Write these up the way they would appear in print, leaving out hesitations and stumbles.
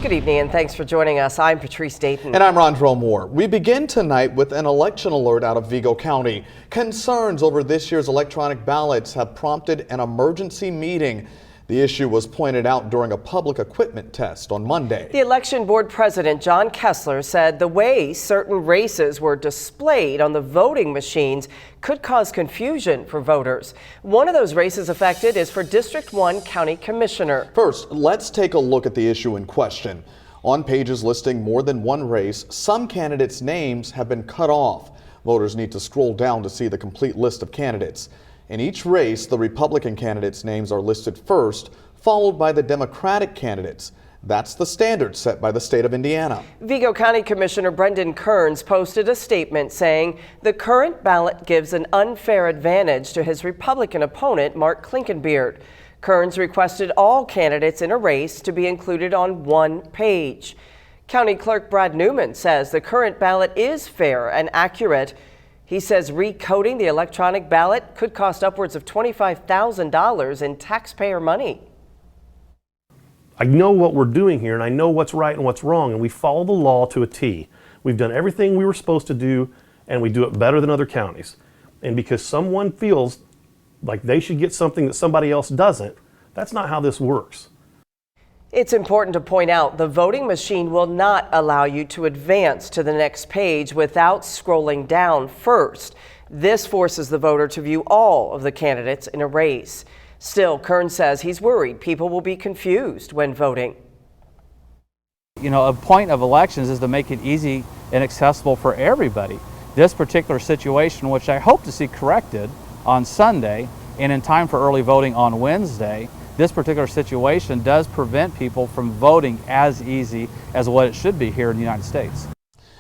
Good evening and thanks for joining us. I'm Patrice Dayton. And I'm Rondrell Moore. We begin tonight with an election alert out of Vigo County. Concerns over this year's electronic ballots have prompted an emergency meeting. The issue was pointed out during a public equipment test on Monday. The election board president, John Kessler, said the way certain races were displayed on the voting machines could cause confusion for voters. One of those races affected is for District 1 County Commissioner. First, let's take a look at the issue in question. On pages listing more than one race, some candidates' names have been cut off. Voters need to scroll down to see the complete list of candidates. In each race, the Republican candidates' names are listed first, followed by the Democratic candidates. That's the standard set by the state of Indiana. Vigo County Commissioner Brendan Kearns posted a statement saying the current ballot gives an unfair advantage to his Republican opponent, Mark Clinkenbeard. Kearns requested all candidates in a race to be included on one page. County Clerk Brad Newman says the current ballot is fair and accurate. He says recoding the electronic ballot could cost upwards of $25,000 in taxpayer money. I know what we're doing here and I know what's right and what's wrong, and we follow the law to a T. We've done everything we were supposed to do and we do it better than other counties. And because someone feels like they should get something that somebody else doesn't, that's not how this works. It's important to point out the voting machine will not allow you to advance to the next page without scrolling down first. This forces the voter to view all of the candidates in a race. Still, Kearns says he's worried people will be confused when voting. You know, a point of elections is to make it easy and accessible for everybody. This particular situation, which I hope to see corrected on Sunday and in time for early voting on Wednesday, this particular situation does prevent people from voting as easy as what it should be here in the United States.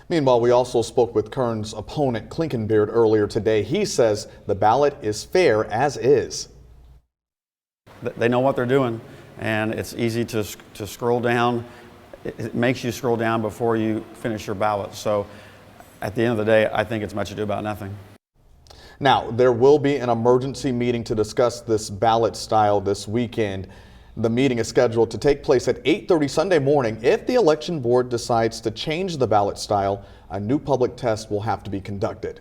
Meanwhile, we also spoke with Kearns' opponent, Clinkenbeard, earlier today. He says the ballot is fair as is. They know what they're doing, and it's easy to scroll down. It makes you scroll down before you finish your ballot. So at the end of the day, I think it's much ado about nothing. Now, there will be an emergency meeting to discuss this ballot style this weekend. The meeting is scheduled to take place at 8:30 Sunday morning. If the election board decides to change the ballot style, a new public test will have to be conducted.